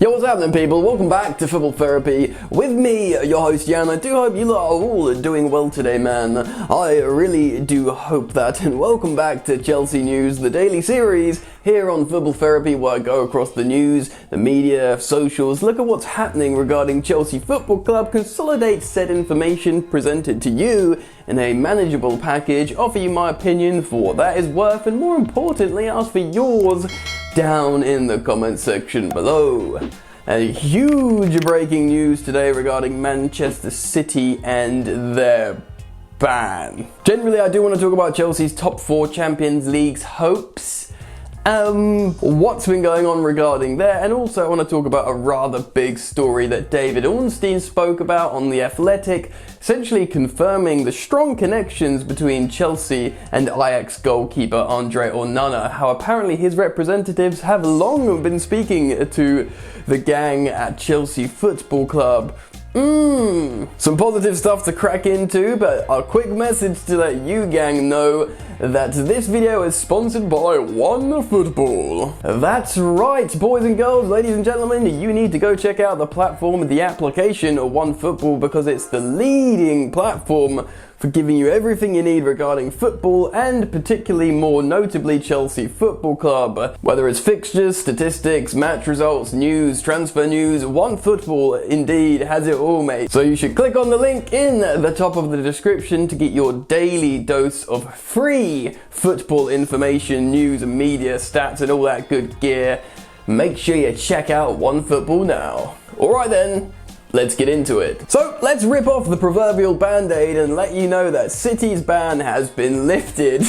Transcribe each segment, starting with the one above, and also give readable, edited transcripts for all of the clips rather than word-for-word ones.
Yo, what's happening, people? Welcome back to Football Therapy with me, your host Jan. I do hope you lot are all doing well today, man. I really do hope that. And welcome back to Chelsea News, the daily series here on Football Therapy, where I go across the news, the media, socials, look at what's happening regarding Chelsea Football Club, consolidate said information presented to you in a manageable package, offer you my opinion for what that is worth, and more importantly, ask for yours down in the comment section below. A huge breaking news today regarding Manchester City and their ban. Generally, I do want to talk about Chelsea's top 4 Champions League's hopes. What's been going on regarding there, and also I want to talk about a rather big story that David Ornstein spoke about on The Athletic, essentially confirming the strong connections between Chelsea and Ajax goalkeeper Andre Onana, how apparently his representatives have long been speaking to the gang at Chelsea Football Club. Some positive stuff to crack into, but a quick message to let you gang know that this video is sponsored by OneFootball. That's right, boys and girls, ladies and gentlemen, you need to go check out the platform, the application of OneFootball, because it's the leading platform for giving you everything you need regarding football, and particularly more notably Chelsea Football Club. Whether it's fixtures, statistics, match results, news, transfer news, OneFootball indeed has it all, mate. So you should click on the link in the top of the description to get your daily dose of free football information, news, media, stats, and all that good gear. Make sure you check out OneFootball now. Alright then, let's get into it. So let's rip off the proverbial band-aid and let you know that City's ban has been lifted.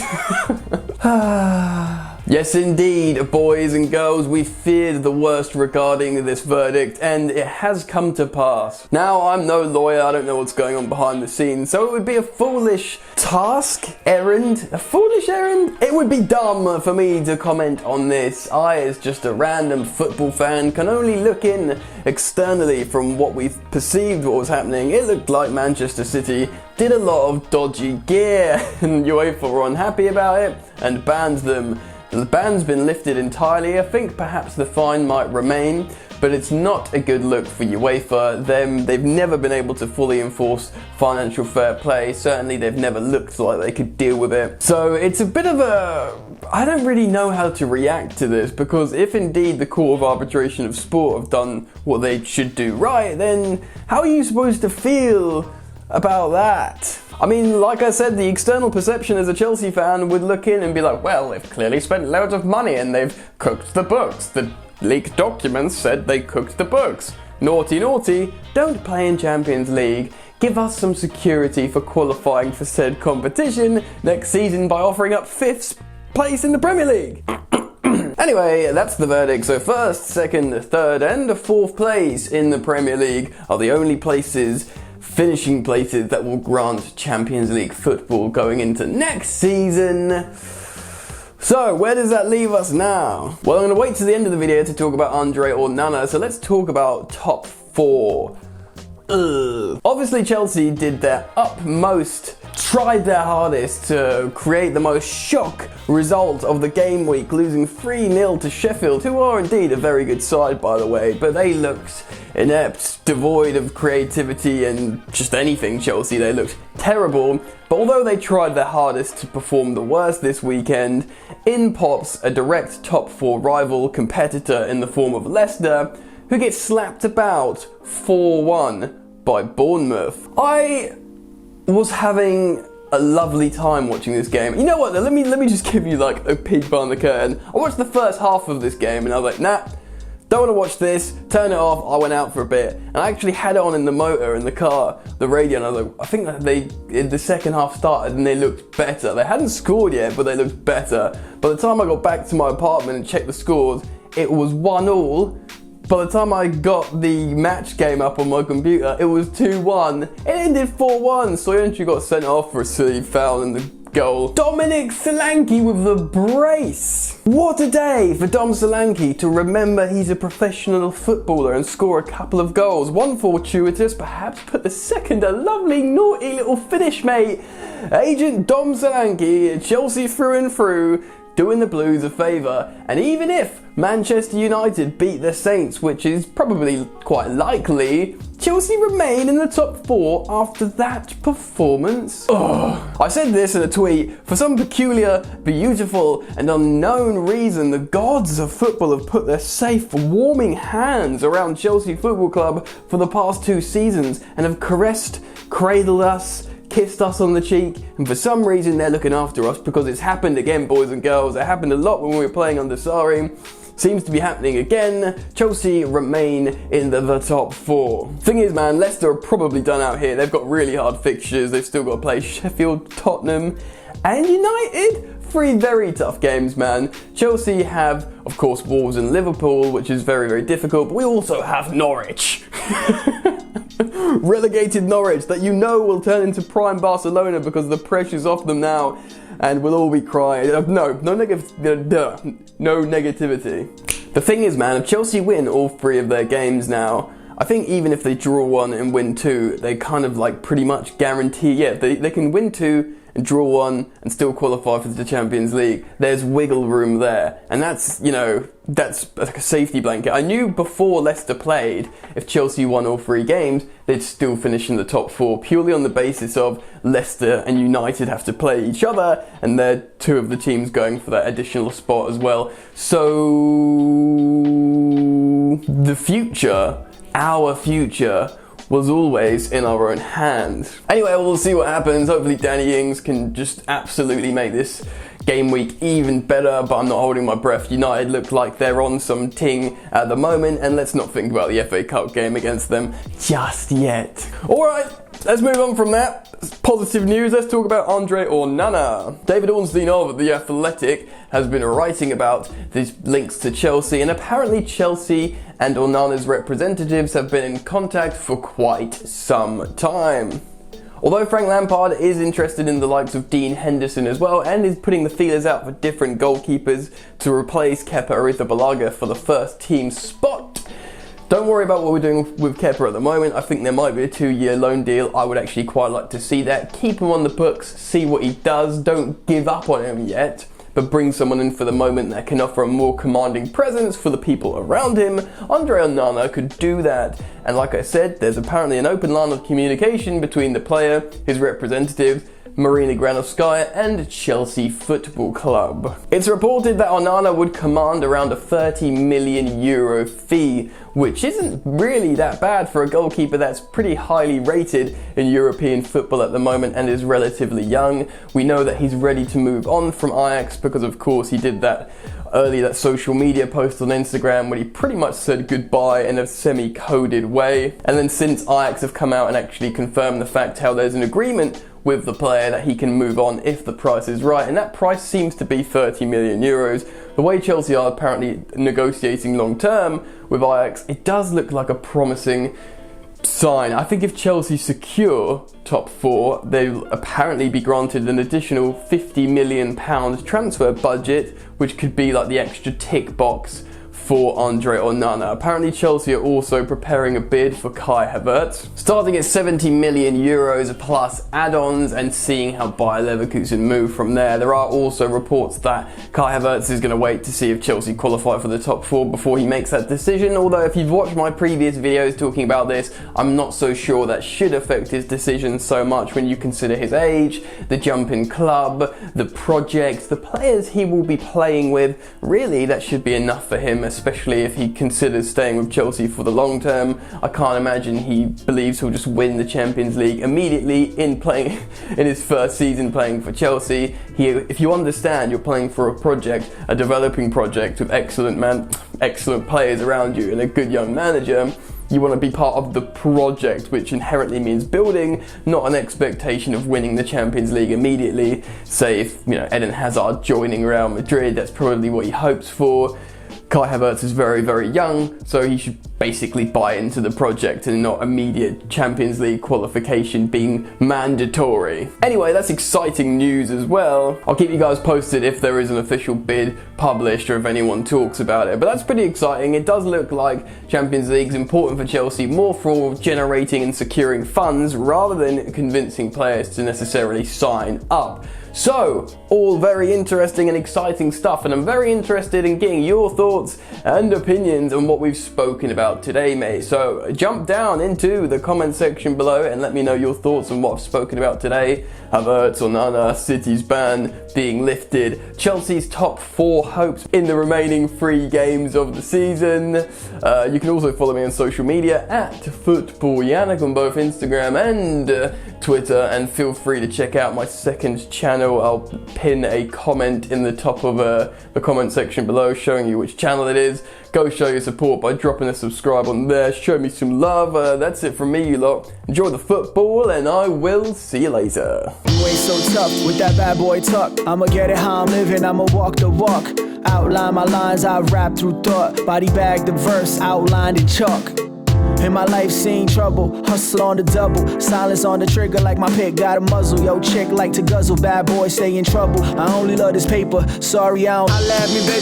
Yes indeed, boys and girls, we feared the worst regarding this verdict, and it has come to pass. Now, I'm no lawyer, I don't know what's going on behind the scenes, so it would be a foolish errand? It would be dumb for me to comment on this. I, as just a random football fan, can only look in externally from what we've perceived what was happening. It looked like Manchester City did a lot of dodgy gear, and UEFA were unhappy about it and banned them. The ban's been lifted entirely. I think perhaps the fine might remain, but it's not a good look for UEFA. They've never been able to fully enforce financial fair play. Certainly they've never looked like they could deal with it. So it's a bit of I don't really know how to react to this, because if indeed the Court of Arbitration of Sport have done what they should do right, then how are you supposed to feel about that? I mean, like I said, the external perception as a Chelsea fan would look in and be like, well, they've clearly spent loads of money and they've cooked the books. The leaked documents said they cooked the books. Naughty, naughty, don't play in Champions League. Give us some security for qualifying for said competition next season by offering up 5th place in the Premier League. Anyway, that's the verdict. So 1st, 2nd, 3rd and 4th place in the Premier League are the only finishing places that will grant Champions League football going into next season. So, where does that leave us now? Well, I'm going to wait to the end of the video to talk about Andre Onana, so let's talk about top 4. Obviously, Chelsea did their utmost, tried their hardest to create the most shock result of the game week, losing 3-0 to Sheffield, who are indeed a very good side, by the way, but they looked inept, devoid of creativity and just anything Chelsea. They looked terrible, but although they tried their hardest to perform the worst this weekend, in pops a direct top 4 rival competitor in the form of Leicester, who gets slapped about 4-1 by Bournemouth. I was having a lovely time watching this game. You know what, let me just give you like a peek behind the curtain. I watched the first half of this game and I was like, nah, don't want to watch this, turn it off. I went out for a bit and I actually had it on in the motor, in the car, the radio, and I was like, I think that the second half started and they looked better. They hadn't scored yet, but they looked better. By the time I got back to my apartment and checked the scores, it was 1-1. By the time I got the match game up on my computer, it was 2-1. It ended 4-1. Soyuncu got sent off for a silly foul in the goal. Dominic Solanke with the brace. What a day for Dom Solanke to remember he's a professional footballer and score a couple of goals. One fortuitous, perhaps, but the second a lovely, naughty little finish, mate. Agent Dom Solanke, Chelsea through and through, doing the Blues a favour, and even if Manchester United beat the Saints, which is probably quite likely, Chelsea remain in the top 4 after that performance. I said this in a tweet: for some peculiar, beautiful and unknown reason, the gods of football have put their safe, warming hands around Chelsea Football Club for the past 2 seasons and have caressed, cradled us, kissed us on the cheek, and for some reason they're looking after us, because it's happened again, boys and girls. It happened a lot when we were playing under Sarri. Seems to be happening again. Chelsea remain in the top 4. Thing is, man, Leicester are probably done out here. They've got really hard fixtures. They've still got to play Sheffield, Tottenham, and United. 3 very tough games, man. Chelsea have, of course, Wolves and Liverpool, which is very, very difficult, but we also have Norwich. Relegated Norwich that you know will turn into prime Barcelona because the pressure's off them now, and we'll all be crying. No negativity. The thing is, man, if Chelsea win all 3 of their games now, I think even if they draw 1 and win 2, they kind of like pretty much guarantee, they can win 2 and draw 1 and still qualify for the Champions League. There's wiggle room there, and that's, you know, that's like a safety blanket. I knew before Leicester played, if Chelsea won all 3 games, they'd still finish in the top 4, purely on the basis of Leicester and United have to play each other, and they're 2 of the teams going for that additional spot as well. So the future, our future, was always in our own hands. Anyway, we'll see what happens. Hopefully Danny Ings can just absolutely make this game week even better, but I'm not holding my breath. United look like they're on some ting at the moment, and let's not think about the FA Cup game against them just yet. Alright, let's move on from that. Positive news, let's talk about Andre Onana. David Ornstein of The Athletic has been writing about these links to Chelsea, and apparently Chelsea and Onana's representatives have been in contact for quite some time. Although Frank Lampard is interested in the likes of Dean Henderson as well, and is putting the feelers out for different goalkeepers to replace Kepa Arrizabalaga for the first team spot. Don't worry about what we're doing with Kepa at the moment. I think there might be a 2-year loan deal. I would actually quite like to see that. Keep him on the books, see what he does. Don't give up on him yet, but bring someone in for the moment that can offer a more commanding presence for the people around him. Andre Onana could do that. And like I said, there's apparently an open line of communication between the player, his representative, Marina Granovskaya, and Chelsea Football Club. It's reported that Onana would command around a €30 million fee, which isn't really that bad for a goalkeeper that's pretty highly rated in European football at the moment and is relatively young. We know that he's ready to move on from Ajax because, of course, he did that social media post on Instagram where he pretty much said goodbye in a semi-coded way. And then since Ajax have come out and actually confirmed the fact how there's an agreement with the player that he can move on if the price is right, and that price seems to be €30 million. The way Chelsea are apparently negotiating long term with Ajax, it does look like a promising sign. I think if Chelsea secure top 4, they'll apparently be granted an additional £50 million transfer budget, which could be like the extra tick box for Andre Onana. Apparently Chelsea are also preparing a bid for Kai Havertz, starting at €70 million plus add-ons, and seeing how Bayer Leverkusen move from there. There are also reports that Kai Havertz is going to wait to see if Chelsea qualify for the top 4 before he makes that decision, although if you've watched my previous videos talking about this, I'm not so sure that should affect his decision so much when you consider his age, the jump in club, the projects, the players he will be playing with. Really, that should be enough for him, especially if he considers staying with Chelsea for the long term. I can't imagine he believes he'll just win the Champions League immediately in his first season playing for Chelsea. If you understand you're playing for a project, a developing project with excellent players around you and a good young manager, you want to be part of the project, which inherently means building, not an expectation of winning the Champions League immediately. Say if Eden Hazard joining Real Madrid, that's probably what he hopes for. Kai Havertz is very, very young, so he should basically buy into the project and not immediate Champions League qualification being mandatory. Anyway, that's exciting news as well. I'll keep you guys posted if there is an official bid published or if anyone talks about it, but that's pretty exciting. It does look like Champions League is important for Chelsea, more for generating and securing funds rather than convincing players to necessarily sign up. So, all very interesting and exciting stuff, and I'm very interested in getting your thoughts and opinions on what we've spoken about today, mate. So, jump down into the comment section below and let me know your thoughts on what I've spoken about today. Havertz, Onana, City's ban being lifted, Chelsea's top 4 hopes in the remaining 3 games of the season. You can also follow me on social media at FootballYannick on both Instagram and Twitter, and feel free to check out my second channel. I'll pin a comment in the top of the comment section below showing you which channel it is. Go show your support by dropping a subscribe on there. Show me some love. That's it from me, you lot. Enjoy the football, and I will see you later. You ain't so tough with that bad boy tuck. I'ma get it how I'm living, I'ma walk the walk. Outline my lines, I rap through thought. Body bag the verse, outlined in chalk. In my life seen trouble, hustle on the double. Silence on the trigger like my pick got a muzzle. Yo, chick like to guzzle, bad boy stay in trouble. I only love this paper, sorry I don't. I laugh me, baby.